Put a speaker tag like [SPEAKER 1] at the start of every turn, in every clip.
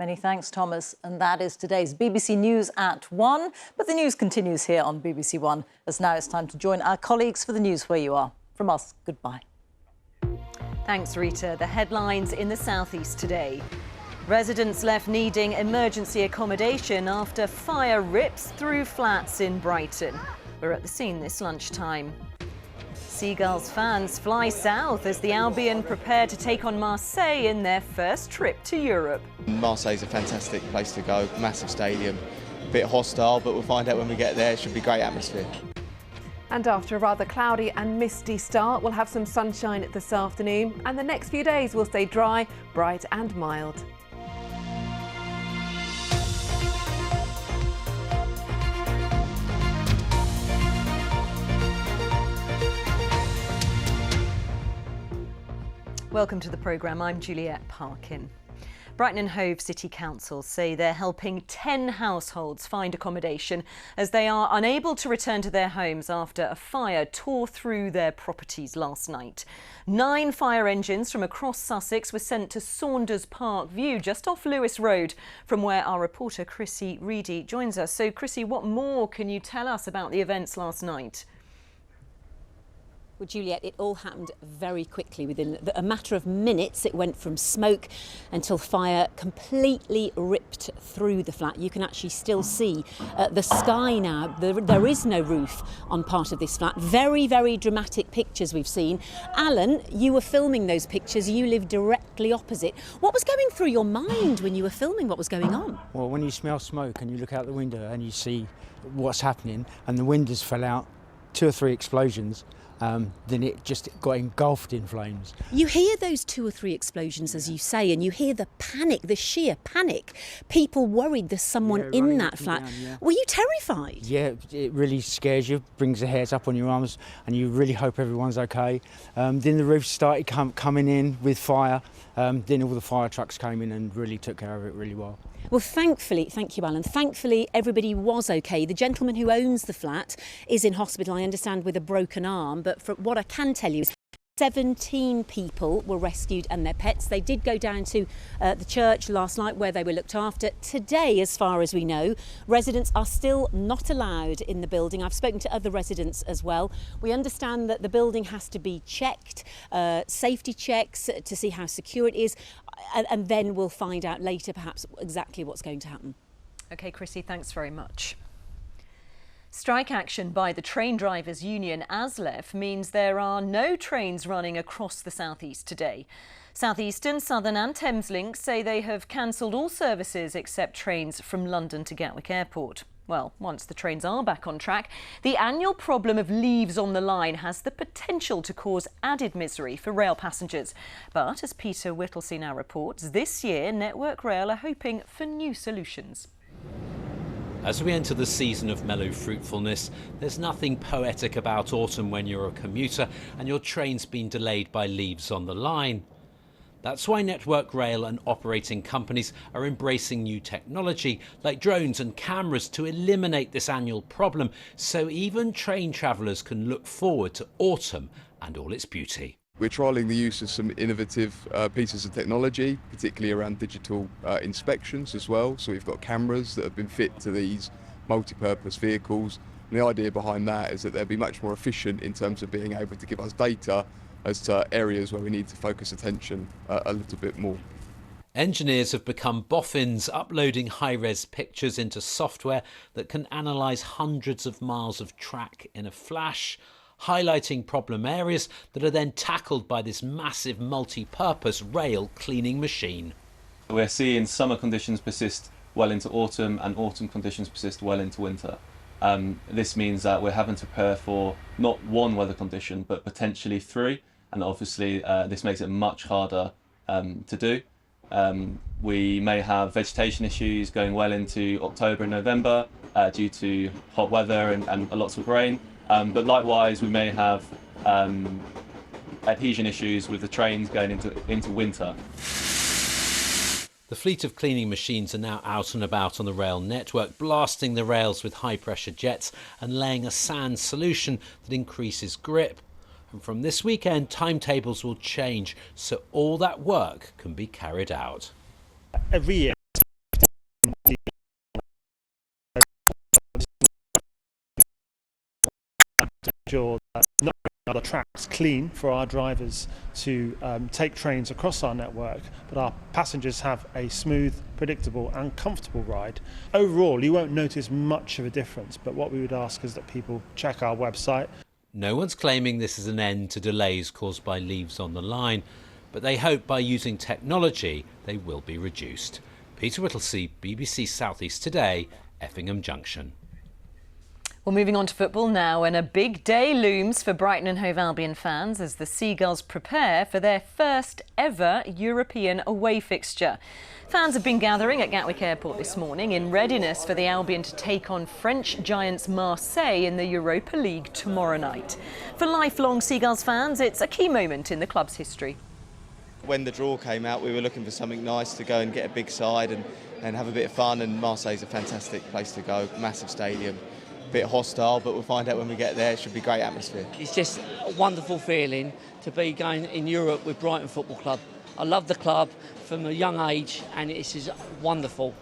[SPEAKER 1] Many thanks, Thomas. And that is today's BBC News at 1. But the news continues here on BBC One, as now it's time to join our colleagues for the news where you are. From us, goodbye.
[SPEAKER 2] Thanks, Rita. The headlines in the southeast today. Residents left needing emergency accommodation after fire rips through flats in Brighton. We're at the scene this lunchtime. Seagulls fans fly south as the Albion prepare to take on Marseille in their first trip to Europe.
[SPEAKER 3] Marseille's a fantastic place to go, massive stadium, a bit hostile, but we'll find out when we get there. It should be great atmosphere.
[SPEAKER 4] And after a rather cloudy and misty start, we'll have some sunshine this afternoon, and the next few days will stay dry, bright and mild.
[SPEAKER 2] Welcome to the programme. I'm Juliette Parkin. Brighton and Hove City Council say they're helping 10 households find accommodation as they are unable to return to their homes after a fire tore through their properties last night. 9 fire engines from across Sussex were sent to Saunders Park View, just off Lewis Road, from where our reporter Chrissy Reedy joins us. So, Chrissy, what more can you tell us about the events last night?
[SPEAKER 5] Well, Juliette, it all happened very quickly. Within a matter of minutes, it went from smoke until fire completely ripped through the flat. You can actually still see the sky now. There is no roof on part of this flat. Very, very dramatic pictures we've seen. Alan, you were filming those pictures. You live directly opposite. What was going through your mind when you were filming what was going on?
[SPEAKER 6] Well, when you smell smoke and you look out the window and you see what's happening and the windows fell out, 2 or 3 explosions, then it just got engulfed in flames.
[SPEAKER 5] You hear those 2 or 3 explosions, as you say, and you hear the panic, the sheer panic. People worried there's someone in that flat.
[SPEAKER 6] Down.
[SPEAKER 5] Were you terrified?
[SPEAKER 6] Yeah, it really scares you, brings the hairs up on your arms, and you really hope everyone's okay. Then the roof started coming in with fire. Then all the fire trucks came in and really took care of it really well.
[SPEAKER 5] Well, thankfully, thank you, Alan. Thankfully, everybody was okay. The gentleman who owns the flat is in hospital, I understand, with a broken arm. But from what I can tell you is 17 people were rescued and their pets. They did go down to the church last night where they were looked after. Today, as far as we know, residents are still not allowed in the building. I've spoken to other residents as well. We understand that the building has to be checked, safety checks to see how secure it is, and then we'll find out later perhaps exactly what's going to happen.
[SPEAKER 2] OK, Chrissy, thanks very much. Strike action by the train drivers' union ASLEF means there are no trains running across the southeast today. Southeastern, Southern and Thameslink say they have cancelled all services except trains from London to Gatwick Airport. Well, once the trains are back on track, the annual problem of leaves on the line has the potential to cause added misery for rail passengers. But as Peter Whittlesey now reports, this year Network Rail are hoping for new solutions.
[SPEAKER 7] As we enter the season of mellow fruitfulness, there's nothing poetic about autumn when you're a commuter and your train's been delayed by leaves on the line. That's why Network Rail and operating companies are embracing new technology like drones and cameras to eliminate this annual problem, so even train travellers can look forward to autumn and all its beauty.
[SPEAKER 8] We're trialling the use of some innovative pieces of technology, particularly around digital inspections as well. So we've got cameras that have been fit to these multi-purpose vehicles. And the idea behind that is that they'll be much more efficient in terms of being able to give us data as to areas where we need to focus attention a little bit more.
[SPEAKER 7] Engineers have become boffins, uploading high-res pictures into software that can analyse hundreds of miles of track in a flash, highlighting problem areas that are then tackled by this massive multi-purpose rail cleaning machine.
[SPEAKER 9] We're seeing summer conditions persist well into autumn and autumn conditions persist well into winter. This means that we're having to prepare for not one weather condition but potentially 3, and obviously this makes it much harder to do. We may have vegetation issues going well into October and November due to hot weather and lots of rain. But likewise, we may have adhesion issues with the trains going into winter.
[SPEAKER 7] The fleet of cleaning machines are now out and about on the rail network, blasting the rails with high-pressure jets and laying a sand solution that increases grip. And from this weekend, timetables will change so all that work can be carried out.
[SPEAKER 10] Every year, to ensure that not only are the tracks clean for our drivers to take trains across our network, but our passengers have a smooth, predictable and comfortable ride. Overall, you won't notice much of a difference, but what we would ask is that people check our website.
[SPEAKER 7] No one's claiming this is an end to delays caused by leaves on the line, but they hope by using technology they will be reduced. Peter Whittlesey, BBC South East Today, Effingham Junction.
[SPEAKER 2] Well, moving on to football now, and a big day looms for Brighton and Hove Albion fans as the Seagulls prepare for their first ever European away fixture. Fans have been gathering at Gatwick Airport this morning in readiness for the Albion to take on French giants Marseille in the Europa League tomorrow night. For lifelong Seagulls fans, it's a key moment in the club's history.
[SPEAKER 3] When the draw came out, we were looking for something nice to go and get a big side and have a bit of fun, and Marseille's a fantastic place to go, massive stadium. Bit hostile, but we'll find out when we get there. It should be great atmosphere.
[SPEAKER 11] It's just a wonderful feeling to be going in Europe with Brighton Football Club. I love the club from a young age, and it's just wonderful.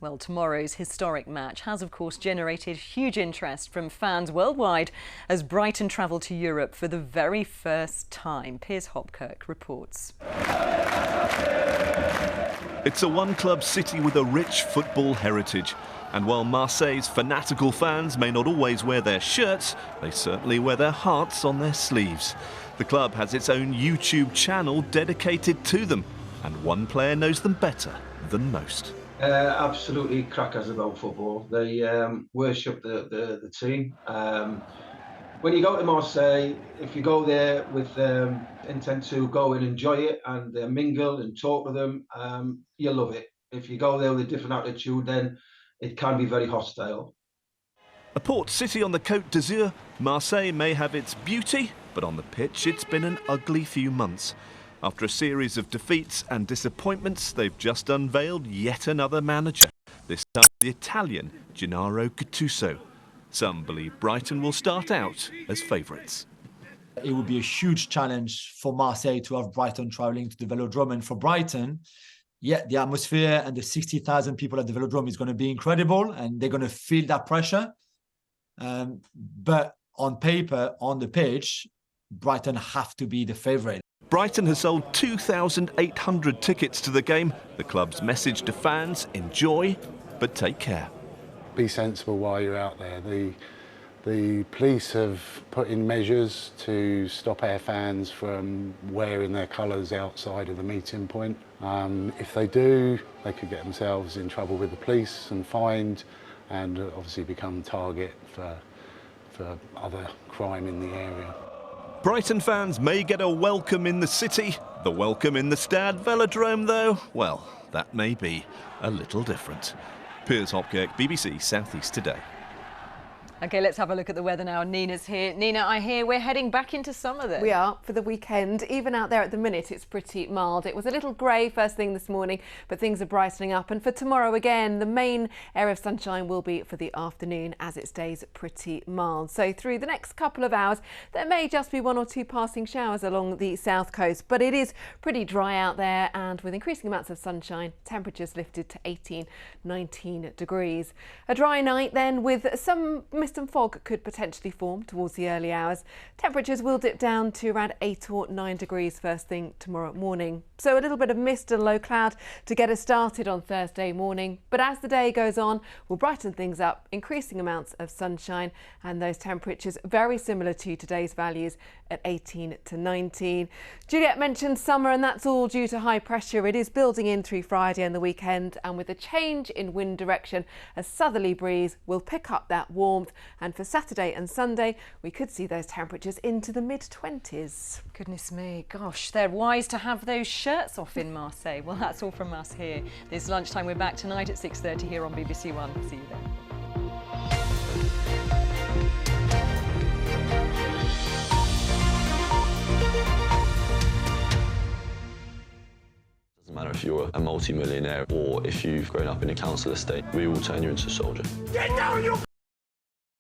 [SPEAKER 2] Well, tomorrow's historic match has, of course, generated huge interest from fans worldwide as Brighton travel to Europe for the very first time. Piers Hopkirk reports.
[SPEAKER 12] It's a one-club city with a rich football heritage. And while Marseille's fanatical fans may not always wear their shirts, they certainly wear their hearts on their sleeves. The club has its own YouTube channel dedicated to them, and one player knows them better than most.
[SPEAKER 13] Absolutely crackers about football. They worship the team. When you go to Marseille, if you go there with intent to go and enjoy it and mingle and talk with them, you'll love it. If you go there with a different attitude, then it can be very hostile.
[SPEAKER 12] A port city on the Côte d'Azur, Marseille may have its beauty, but on the pitch it's been an ugly few months. After a series of defeats and disappointments, they've just unveiled yet another manager, this time the Italian Gennaro Gattuso. Some believe Brighton will start out as favourites.
[SPEAKER 14] It would be a huge challenge for Marseille to have Brighton travelling to the Velodrome, and for Brighton, yeah, the atmosphere and the 60,000 people at the Velodrome is going to be incredible, and they're going to feel that pressure. But on paper, on the pitch, Brighton have to be the favourite.
[SPEAKER 12] Brighton has sold 2,800 tickets to the game. The club's message to fans: enjoy, but take care.
[SPEAKER 15] Be sensible while you're out there. The police have put in measures to stop our fans from wearing their colours outside of the meeting point. If they do, they could get themselves in trouble with the police and fined, and obviously become target for other crime in the area.
[SPEAKER 12] Brighton fans may get a welcome in the city. The welcome in the Stade Velodrome, though, well, that may be a little different. Piers Hopkirk, BBC South East Today.
[SPEAKER 2] OK, let's have a look at the weather now. Nina's here. Nina, I hear we're heading back into summer then.
[SPEAKER 4] We are, for the weekend. Even out there at the minute, it's pretty mild. It was a little grey first thing this morning, but things are brightening up. And for tomorrow again, the main area of sunshine will be for the afternoon as it stays pretty mild. So through the next couple of hours, there may just be one or two passing showers along the south coast, but it is pretty dry out there, and with increasing amounts of sunshine, temperatures lifted to 18, 19 degrees. A dry night then, with some mist and fog could potentially form towards the early hours. Temperatures will dip down to around 8 or 9 degrees first thing tomorrow morning. So a little bit of mist and low cloud to get us started on Thursday morning. But as the day goes on, we'll brighten things up, increasing amounts of sunshine, and those temperatures very similar to today's values at 18 to 19. Juliet mentioned summer, and that's all due to high pressure. It is building in through Friday and the weekend, and with a change in wind direction, a southerly breeze will pick up that warmth. And for Saturday and Sunday, we could see those temperatures into the mid-20s.
[SPEAKER 2] Goodness me, gosh, they're wise to have those shirts off in Marseille. Well, that's all from us here. This lunchtime, we're back tonight at 6:30 here on BBC One. See you then.
[SPEAKER 16] Doesn't matter if you're a multi-millionaire or if you've grown up in a council estate, we will turn you into a soldier.
[SPEAKER 17] Get down, you